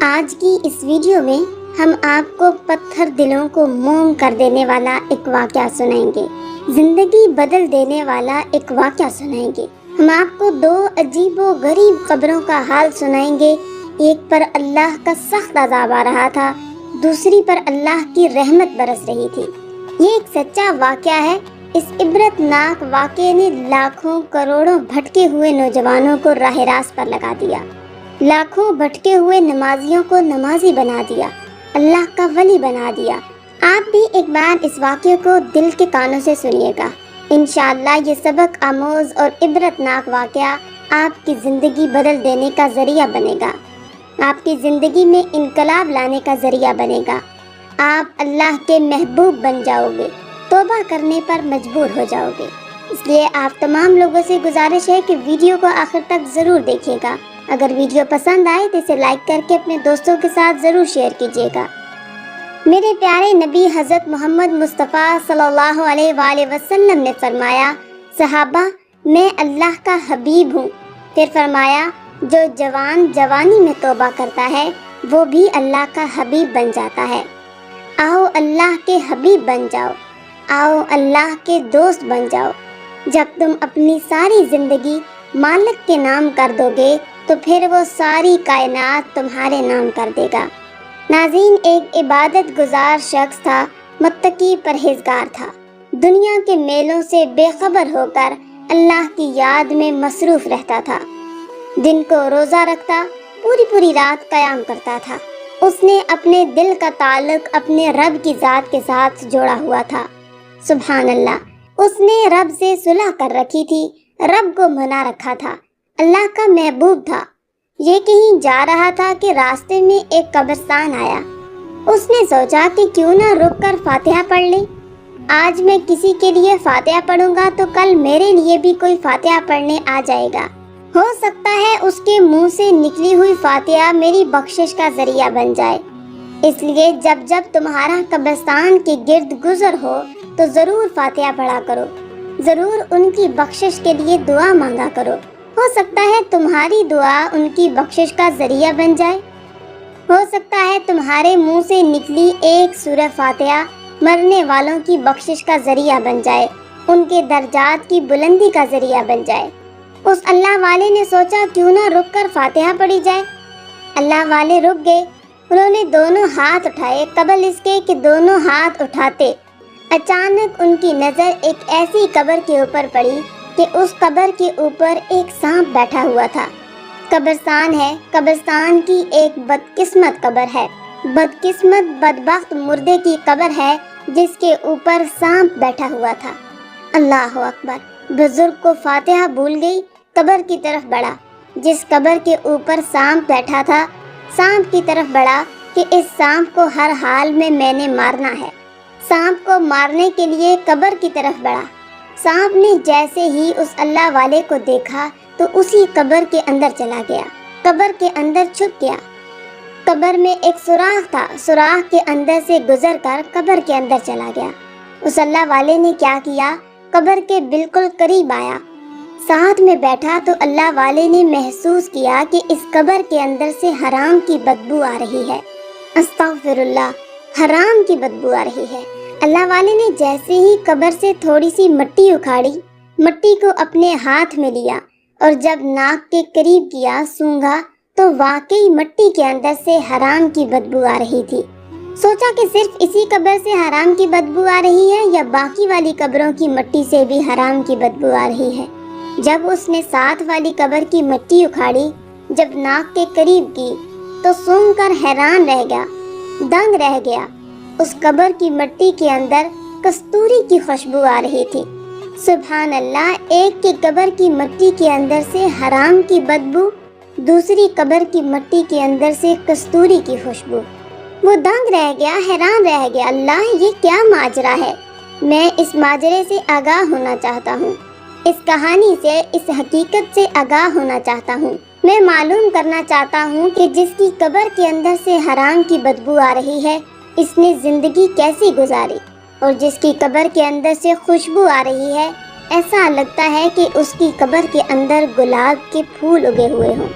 آج کی اس ویڈیو میں ہم آپ کو پتھر دلوں کو موم کر دینے والا ایک واقعہ سنائیں گے، زندگی بدل دینے والا ایک واقعہ سنائیں گے۔ ہم آپ کو دو عجیب و غریب قبروں کا حال سنائیں گے، ایک پر اللہ کا سخت عذاب آ رہا تھا، دوسری پر اللہ کی رحمت برس رہی تھی۔ یہ ایک سچا واقعہ ہے۔ اس عبرت ناک واقعے نے لاکھوں کروڑوں بھٹکے ہوئے نوجوانوں کو راہ راست پر لگا دیا، لاکھوں بھٹکے ہوئے نمازیوں کو نمازی بنا دیا، اللہ کا ولی بنا دیا۔ آپ بھی ایک بار اس واقعے کو دل کے کانوں سے سنیے گا۔ انشاءاللہ یہ سبق آموز اور عبرت ناک واقعہ آپ کی زندگی بدل دینے کا ذریعہ بنے گا، آپ کی زندگی میں انقلاب لانے کا ذریعہ بنے گا۔ آپ اللہ کے محبوب بن جاؤ گے، توبہ کرنے پر مجبور ہو جاؤ گے۔ اس لیے آپ تمام لوگوں سے گزارش ہے کہ ویڈیو کو آخر تک ضرور دیکھیے گا۔ اگر ویڈیو پسند آئے تو اسے لائک کر کے اپنے دوستوں کے ساتھ ضرور شیئر کیجیے گا۔ میرے پیارے نبی حضرت محمد مصطفیٰ صلی اللہ علیہ وآلہ وسلم نے فرمایا، صحابہ میں اللہ کا حبیب ہوں۔ پھر فرمایا، جو جوان جوانی میں توبہ کرتا ہے وہ بھی اللہ کا حبیب بن جاتا ہے۔ آؤ اللہ کے حبیب بن جاؤ، آؤ اللہ کے دوست بن جاؤ۔ جب تم اپنی ساری زندگی مالک کے نام کر دو گے تو پھر وہ ساری کائنات تمہارے نام کر دے گا۔ ناظرین، ایک عبادت گزار شخص تھا، متقی پرہیزگار تھا، دنیا کے میلوں سے بے خبر ہو کر اللہ کی یاد میں مصروف رہتا تھا، دن کو روزہ رکھتا، پوری رات قیام کرتا تھا۔ اس نے اپنے دل کا تعلق اپنے رب کی ذات کے ساتھ جوڑا ہوا تھا۔ سبحان اللہ، اس نے رب سے صلح کر رکھی تھی، رب کو منا رکھا تھا، اللہ کا محبوب تھا۔ یہ کہیں جا رہا تھا کہ راستے میں ایک قبرستان آیا۔ اس نے سوچا کہ کیوں نہ رک کر فاتحہ پڑھ لیں۔ آج میں کسی کے لیے فاتحہ پڑھوں گا تو کل میرے لیے بھی کوئی فاتحہ پڑھنے آ جائے گا، ہو سکتا ہے اس کے منہ سے نکلی ہوئی فاتحہ میری بخشش کا ذریعہ بن جائے۔ اس لیے جب تمہارا قبرستان کے گرد گزر ہو تو ضرور فاتحہ پڑھا کرو، ضرور ان کی بخشش کے لیے دعا مانگا کرو، ہو سکتا ہے تمہاری دعا ان کی بخشش کا ذریعہ بن جائے۔ ہو سکتا ہے تمہارے منہ سے نکلی ایک سورہ فاتحہ مرنے والوں کی بخشش کا ذریعہ بن جائے، ان کے درجات کی بلندی کا ذریعہ بن جائے۔ اس اللہ والے نے سوچا کیوں نہ رک کر فاتحہ پڑھی جائے۔ اللہ والے رک گئے، انہوں نے دونوں ہاتھ اٹھائے۔ قبل اس کے کہ دونوں ہاتھ اٹھاتے، اچانک ان کی نظر ایک ایسی قبر کے اوپر پڑی کہ اس قبر کے اوپر ایک سانپ بیٹھا ہوا تھا۔ قبرستان ہے، قبرستان کی ایک بدقسمت قبر ہے، بدقسمت بدبخت مردے کی قبر ہے جس کے اوپر سانپ بیٹھا ہوا تھا۔ اللہ اکبر! بزرگ کو فاتحہ بھول گئی، قبر کی طرف بڑھا۔ جس قبر کے اوپر سانپ بیٹھا تھا، سانپ کی طرف بڑھا کہ اس سانپ کو ہر حال میں نے مارنا ہے۔ سانپ کو مارنے کے لیے قبر کی طرف بڑھا۔ سانپ نے جیسے ہی اس اللہ والے کو دیکھا تو اسی قبر کے اندر چلا گیا، قبر کے اندر چھپ گیا۔ قبر میں ایک سوراخ تھا، سوراخ کے اندر سے گزر کر قبر کے اندر چلا گیا۔ اس اللہ والے نے کیا کیا؟ قبر کے بالکل قریب آیا، ساتھ میں بیٹھا تو اللہ والے نے محسوس کیا کہ اس قبر کے اندر سے حرام کی بدبو آ رہی ہے۔ استغفر اللہ، حرام کی بدبو آ رہی ہے۔ اللہ والے نے جیسے ہی قبر سے تھوڑی سی مٹی اکھاڑی، مٹی کو اپنے ہاتھ میں لیا اور جب ناک کے قریب کیا، سونگھا تو واقعی مٹی کے اندر سے حرام کی بدبو آ رہی تھی۔ سوچا کہ صرف اسی قبر سے حرام کی بدبو آ رہی ہے یا باقی والی قبروں کی مٹی سے بھی حرام کی بدبو آ رہی ہے۔ جب اس نے ساتھ والی قبر کی مٹی اکھاڑی، جب ناک کے قریب کی تو سونگ کر حیران رہ گیا، دنگ رہ گیا۔ اس قبر کی مٹی کے اندر کستوری کی خوشبو آ رہی تھی۔ سبحان اللہ، ایک کی قبر کی مٹی کے اندر سے حرام کی بدبو، دوسری قبر کی مٹی کے اندر سے کستوری کی خوشبو۔ وہ دنگ رہ گیا، حیران رہ گیا، اللہ یہ کیا ماجرا ہے؟ میں اس ماجرے سے آگاہ ہونا چاہتا ہوں، اس کہانی سے، اس حقیقت سے آگاہ ہونا چاہتا ہوں۔ میں معلوم کرنا چاہتا ہوں کہ جس کی قبر کے اندر سے حرام کی بدبو آ رہی ہے، اس نے زندگی کیسی گزاری، اور جس کی قبر کے اندر سے خوشبو آ رہی ہے، ایسا لگتا ہے کہ اس کی قبر کے اندر گلاب کے پھول اگے ہوئے ہوں۔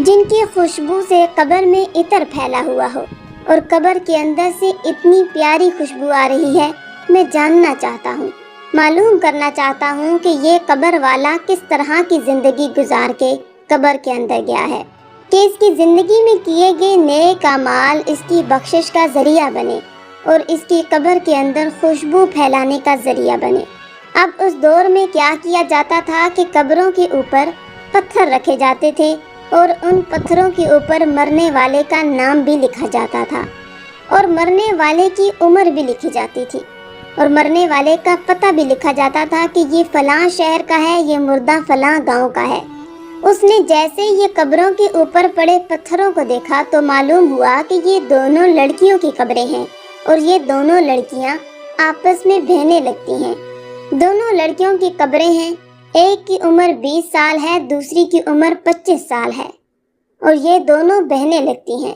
جن کی خوشبو سے قبر میں عطر پھیلا ہوا ہو اور قبر کے اندر سے اتنی پیاری خوشبو آ رہی ہے۔ میں جاننا چاہتا ہوں، معلوم کرنا چاہتا ہوں کہ یہ قبر والا کس طرح کی زندگی گزار کے قبر کے اندر گیا ہے کہ اس کی زندگی میں کیے گئے نیک اعمال اس کی بخشش کا ذریعہ بنے اور اس کی قبر کے اندر خوشبو پھیلانے کا ذریعہ بنے۔ اب اس دور میں کیا کیا جاتا تھا کہ قبروں کے اوپر پتھر رکھے جاتے تھے اور ان پتھروں کے اوپر مرنے والے کا نام بھی لکھا جاتا تھا اور مرنے والے کی عمر بھی لکھی جاتی تھی اور مرنے والے کا پتہ بھی لکھا جاتا تھا کہ یہ فلاں شہر کا ہے، یہ مردہ فلاں گاؤں کا ہے۔ اس نے جیسے یہ قبروں کے اوپر پڑے پتھروں کو دیکھا تو معلوم ہوا کہ یہ دونوں لڑکیوں کی قبریں ہیں اور یہ دونوں لڑکیاں آپس میں بہنیں لگتی ہیں۔ دونوں لڑکیوں کی قبریں ہیں، ایک کی عمر 20 سال ہے، دوسری کی عمر 25 سال ہے اور یہ دونوں بہنیں لگتی ہیں۔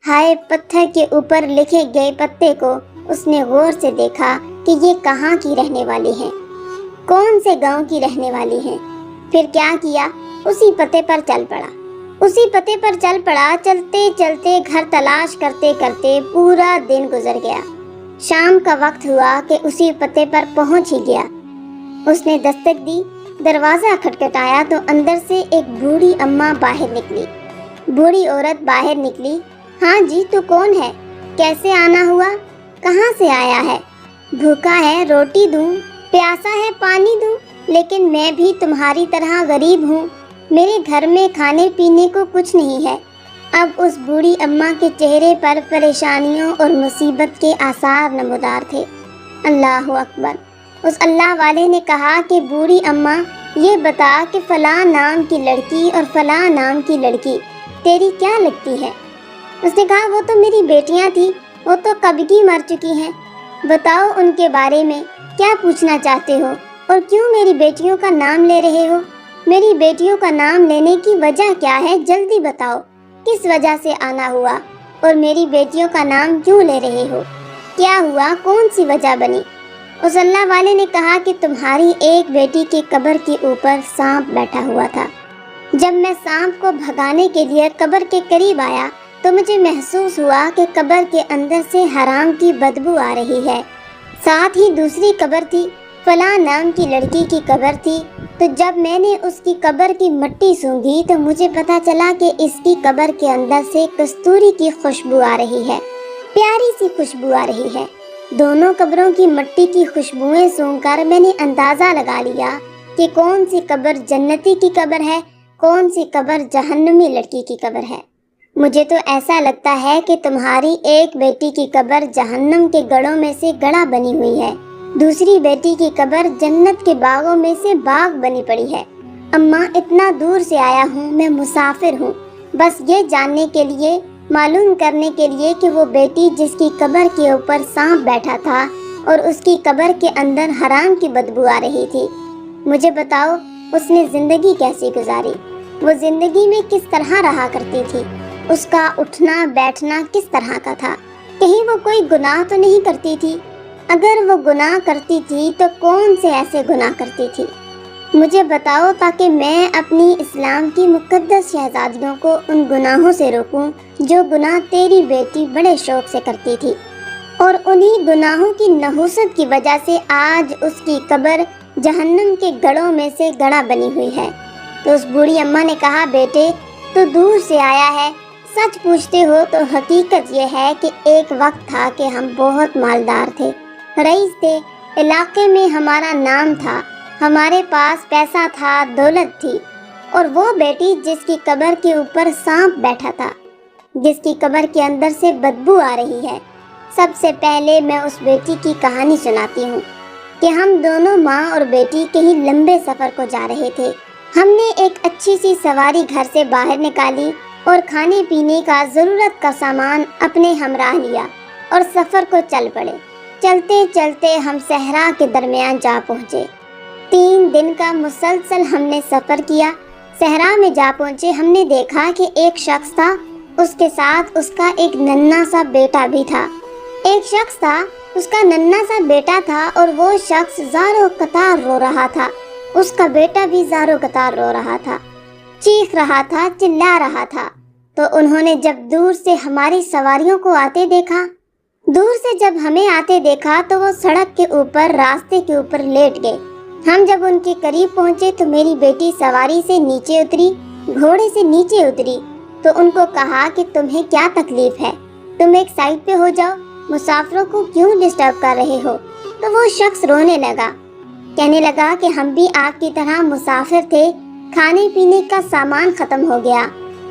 ہائے، پتھر کے اوپر لکھے گئے پتے کو اس نے غور سے دیکھا کہ یہ کہاں کی رہنے والی ہیں، کون سے گاؤں کی رہنے والی ہیں۔ پھر کیا کیا، اسی پتے پر چل پڑا، چلتے چلتے گھر تلاش کرتے کرتے پورا دن گزر گیا۔ شام کا وقت ہوا کہ اسی پتے پر پہنچ ہی گیا۔ اس نے دستک دی، دروازہ کھٹکھٹایا تو اندر سے ایک بوڑھی اماں باہر نکلی۔ بوڑھی عورت باہر نکلی، ہاں جی، تو کون ہے؟ کیسے آنا ہوا؟ کہاں سے آیا ہے؟ بھوکا ہے، روٹی دوں؟ پیاسا ہے، پانی دوں؟ لیکن میں بھی تمہاری طرح غریب ہوں، میرے گھر میں کھانے پینے کو کچھ نہیں ہے۔ اب اس بوڑھی اماں کے چہرے پر پریشانیوں اور مصیبت کے آثار نمودار تھے۔ اللہ اکبر! اس اللہ والے نے کہا کہ بوڑھی اماں، یہ بتا کہ فلاں نام کی لڑکی اور فلاں نام کی لڑکی تیری کیا لگتی ہے؟ اس نے کہا وہ تو میری بیٹیاں تھیں، وہ تو کب کی مر چکی ہیں۔ بتاؤ ان کے بارے میں کیا پوچھنا چاہتے ہو اور کیوں میری بیٹیوں کا نام لے رہے ہو؟ میری بیٹیوں کا نام لینے کی وجہ کیا ہے؟ جلدی بتاؤ، کس وجہ سے آنا ہوا اور میری بیٹیوں کا نام کیوں لے رہے ہو؟ کیا ہوا؟ کون سی وجہ بنی؟ اس اللہ والے نے کہا کہ تمہاری ایک بیٹی کی قبر کے اوپر سانپ بیٹھا ہوا تھا۔ جب میں سانپ کو بھگانے کے لیے قبر کے قریب آیا تو مجھے محسوس ہوا کہ قبر کے اندر سے حرام کی بدبو آ رہی ہے۔ ساتھ ہی دوسری قبر تھی، فلاں نام کی لڑکی کی قبر تھی، تو جب میں نے اس کی قبر کی مٹی سونگھی تو مجھے پتا چلا کہ اس کی قبر کے اندر سے کستوری کی خوشبو آ رہی ہے، پیاری سی خوشبو آ رہی ہے۔ دونوں قبروں کی مٹی کی خوشبوئیں سونگھ کر میں نے اندازہ لگا لیا کہ کون سی قبر جنتی کی قبر ہے، کون سی قبر جہنمی لڑکی کی قبر ہے۔ مجھے تو ایسا لگتا ہے کہ تمہاری ایک بیٹی کی قبر جہنم کے گڑھوں میں سے گڑھا بنی ہوئی ہے، دوسری بیٹی کی قبر جنت کے باغوں میں سے باغ بنی پڑی ہے۔ اماں، اتنا دور سے آیا ہوں، میں مسافر ہوں، بس یہ جاننے کے لیے، معلوم کرنے کے لیے کہ وہ بیٹی جس کی قبر کے اوپر سانپ بیٹھا تھا اور اس کی قبر کے اندر حرام کی بدبو آ رہی تھی، مجھے بتاؤ اس نے زندگی کیسی گزاری، وہ زندگی میں کس طرح رہا کرتی تھی، اس کا اٹھنا بیٹھنا کس طرح کا تھا، کہیں وہ کوئی گناہ تو نہیں کرتی تھی؟ اگر وہ گناہ کرتی تھی تو کون سے ایسے گناہ کرتی تھی؟ مجھے بتاؤ تاکہ میں اپنی اسلام کی مقدس شہزادیوں کو ان گناہوں سے روکوں جو گناہ تیری بیٹی بڑے شوق سے کرتی تھی، اور انہی گناہوں کی نحوست کی وجہ سے آج اس کی قبر جہنم کے گڑھوں میں سے گڑھا بنی ہوئی ہے۔ تو اس بوڑھی اماں نے کہا، بیٹے تو دور سے آیا ہے، سچ پوچھتے ہو تو حقیقت یہ ہے کہ ایک وقت تھا کہ ہم بہت مالدار تھے، رئیس تھے، علاقے میں ہمارا نام تھا، ہمارے پاس پیسہ تھا، دولت تھی، اور وہ بیٹی جس کی قبر کے اوپر سانپ بیٹھا تھا، جس کی قبر کے اندر سے بدبو آ رہی ہے۔ سب سے پہلے میں اس بیٹی کی کہانی سناتی ہوں کہ ہم دونوں ماں اور بیٹی کہیں لمبے سفر کو جا رہے تھے۔ ہم نے ایک اچھی سی سواری گھر سے باہر نکالی اور کھانے پینے کا ضرورت کا سامان اپنے ہمراہ لیا اور سفر کو چل پڑے۔ چلتے چلتے ہم صحرا کے درمیان جا پہنچے۔ 3 دن کا مسلسل ہم نے سفر کیا۔ صحرا میں جا پہنچے، ہم نے دیکھا کہ ایک شخص تھا، اس کے ساتھ اس کا ایک ننھا سا بیٹا بھی تھا۔ ایک شخص تھا، اس کا ننھا سا بیٹا تھا اور وہ شخص زار و قطار رو رہا تھا، اس کا بیٹا بھی زار و قطار رو رہا تھا۔ چیخ رہا تھا، چلا رہا تھا۔ تو انہوں نے جب دور سے ہماری سواریوں کو آتے دیکھا، ہمیں آتے دیکھا تو وہ سڑک کے اوپر، راستے کے اوپر لیٹ گئے۔ ہم جب ان کے قریب پہنچے تو میری بیٹی سواری سے نیچے اتری، گھوڑے سے نیچے اتری، تو ان کو کہا کہ تمہیں کیا تکلیف ہے، تم ایک سائڈ پہ ہو جاؤ، مسافروں کو کیوں ڈسٹرب کر رہے ہو؟ تو وہ شخص رونے لگا، کہنے لگا کہ ہم بھی آپ کی طرح مسافر تھے، کھانے پینے کا سامان ختم ہو گیا،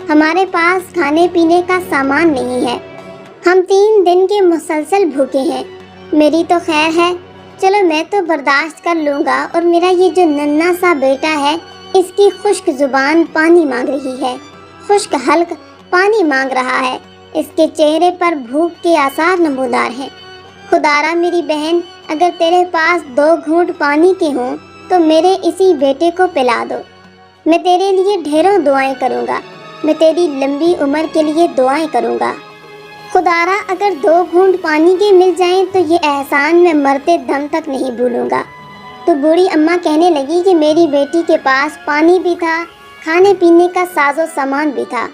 ہمارے پاس کھانے پینے کا سامان نہیں ہے، ہم 3 دن کے مسلسل بھوکے ہیں۔ میری تو خیر ہے، چلو میں تو برداشت کر لوں گا، اور میرا یہ جو ننھا سا بیٹا ہے، اس کی خشک زبان پانی مانگ رہی ہے، خشک حلق پانی مانگ رہا ہے، اس کے چہرے پر بھوک کے آثار نمودار ہیں۔ خدارا میری بہن، اگر تیرے پاس 2 گھونٹ پانی کے ہوں تو میرے اسی بیٹے کو پلا دو، میں تیرے لیے ڈھیروں دعائیں کروں گا، میں تیری لمبی عمر کے لیے دعائیں کروں گا۔ خدارا اگر 2 گھونٹ پانی کے مل جائیں تو یہ احسان میں مرتے دم تک نہیں بھولوں گا۔ تو بوڑھی اماں کہنے لگی کہ میری بیٹی کے پاس پانی بھی تھا، کھانے پینے کا ساز و سامان بھی تھا،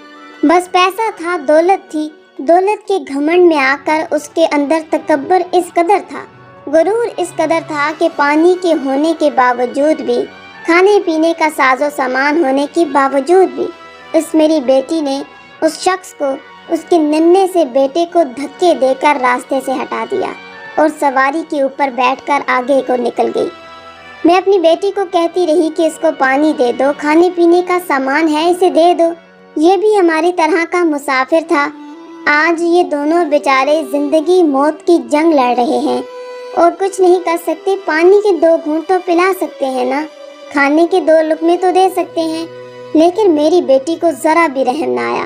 بس پیسہ تھا، دولت تھی، دولت کے گھمنڈ میں آ کر اس کے اندر تکبر اس قدر تھا، غرور اس قدر تھا کہ پانی کے ہونے کے باوجود بھی، کھانے پینے کا ساز و سامان ہونے کے باوجود بھی، اس میری بیٹی نے اس شخص کو، اس کے ننھے سے بیٹے کو دھکے دے کر راستے سے ہٹا دیا اور سواری کے اوپر بیٹھ کر آگے کو نکل گئی۔ میں اپنی بیٹی کو کہتی رہی کہ اس کو پانی دے دو، کھانے پینے کا سامان ہے اسے دے دو، یہ بھی ہماری طرح کا مسافر تھا۔ آج یہ دونوں بیچارے زندگی موت کی جنگ لڑ رہے ہیں اور کچھ نہیں کر سکتے، پانی کے 2 گھونٹ تو پلا سکتے ہیں نا، کھانے کے 2 لقمے تو دے سکتے ہیں۔ لیکن میری بیٹی کو ذرا بھی رحم نہ آیا،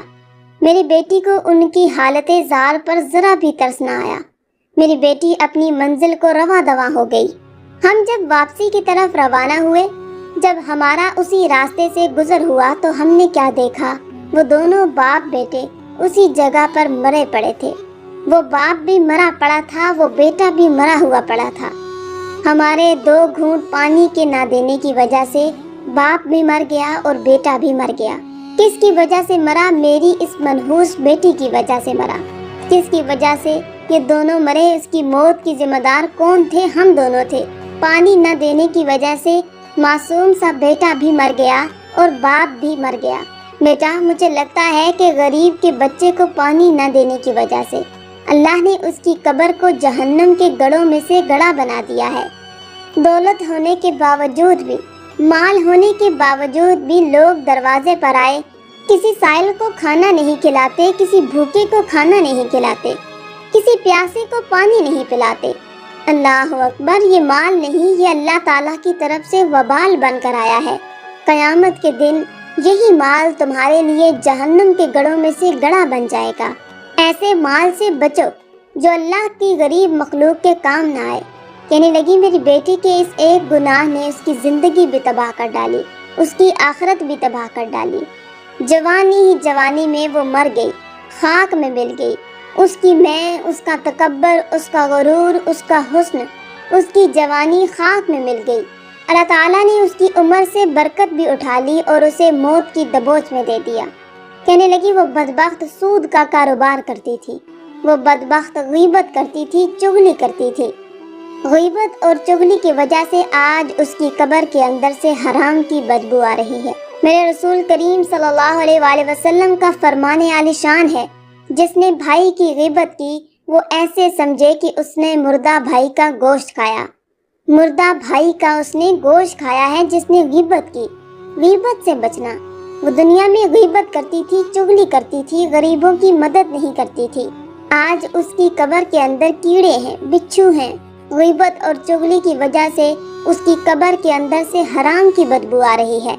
میری بیٹی کو ان کی حالت زار پر ذرا بھی ترس نہ آیا۔ میری بیٹی اپنی منزل کو رواں دواں ہو گئی۔ ہم جب واپسی کی طرف روانہ ہوئے، جب ہمارا اسی راستے سے گزر ہوا تو ہم نے کیا دیکھا، وہ دونوں باپ بیٹے اسی جگہ پر مرے پڑے تھے۔ وہ باپ بھی مرا پڑا تھا، وہ بیٹا بھی مرا ہوا پڑا تھا۔ ہمارے 2 گھونٹ پانی کے نہ دینے کی وجہ سے باپ بھی مر گیا اور بیٹا بھی مر گیا۔ کس کی وجہ سے مرا؟ میری اس منحوس بیٹی کی وجہ سے مرا۔ کس کی وجہ سے یہ دونوں مرے؟ اس کی موت کی ذمہ دار کون تھے؟ ہم دونوں تھے۔ پانی نہ دینے کی وجہ سے معصوم سا بیٹا بھی مر گیا اور باپ بھی مر گیا۔ بیٹا، مجھے لگتا ہے کہ غریب کے بچے کو پانی نہ دینے کی وجہ سے اللہ نے اس کی قبر کو جہنم کے گڑھوں میں سے گڑھا بنا دیا ہے۔ دولت ہونے کے باوجود بھی، مال ہونے کے باوجود بھی لوگ دروازے پر آئے، کسی سائل کو کھانا نہیں کھلاتے، کسی بھوکے کو کھانا نہیں کھلاتے، کسی پیاسے کو پانی نہیں پلاتے۔ اللہ اکبر! یہ مال نہیں، یہ اللہ تعالیٰ کی طرف سے وبال بن کر آیا ہے۔ قیامت کے دن یہی مال تمہارے لیے جہنم کے گڑھوں میں سے گڑھا بن جائے گا۔ ایسے مال سے بچو جو اللہ کی غریب مخلوق کے کام نہ آئے۔ کہنے لگی میری بیٹی کے اس ایک گناہ نے اس کی زندگی بھی تباہ کر ڈالی، اس کی آخرت بھی تباہ کر ڈالی۔ جوانی ہی جوانی میں وہ مر گئی، خاک میں مل گئی۔ اس کی میں، اس کا تکبر، اس کا غرور، اس کا حسن، اس کی جوانی خاک میں مل گئی۔ اللہ تعالیٰ نے اس کی عمر سے برکت بھی اٹھا لی اور اسے موت کی دبوچ میں دے دیا۔ کہنے لگی وہ بدبخت سود کا کاروبار کرتی تھی، وہ بدبخت غیبت کرتی تھی، چغلی کرتی تھی۔ غیبت اور چغلی کی وجہ سے آج اس کی قبر کے اندر سے حرام کی بدبو آ رہی ہے۔ میرے رسول کریم صلی اللہ علیہ وآلہ وسلم کا فرمان عالی شان ہے، جس نے بھائی کی غیبت کی وہ ایسے سمجھے کہ اس نے مردہ بھائی کا گوشت کھایا۔ مردہ بھائی کا اس نے گوشت کھایا ہے جس نے غیبت کی۔ غیبت سے بچنا۔ وہ دنیا میں غیبت کرتی تھی، چغلی کرتی تھی، غریبوں کی مدد نہیں کرتی تھی۔ آج اس کی قبر کے اندر کیڑے ہیں، بچھو ہیں۔ غیبت اور چغلی کی وجہ سے اس کی قبر کے اندر سے حرام کی بدبو آ رہی ہے۔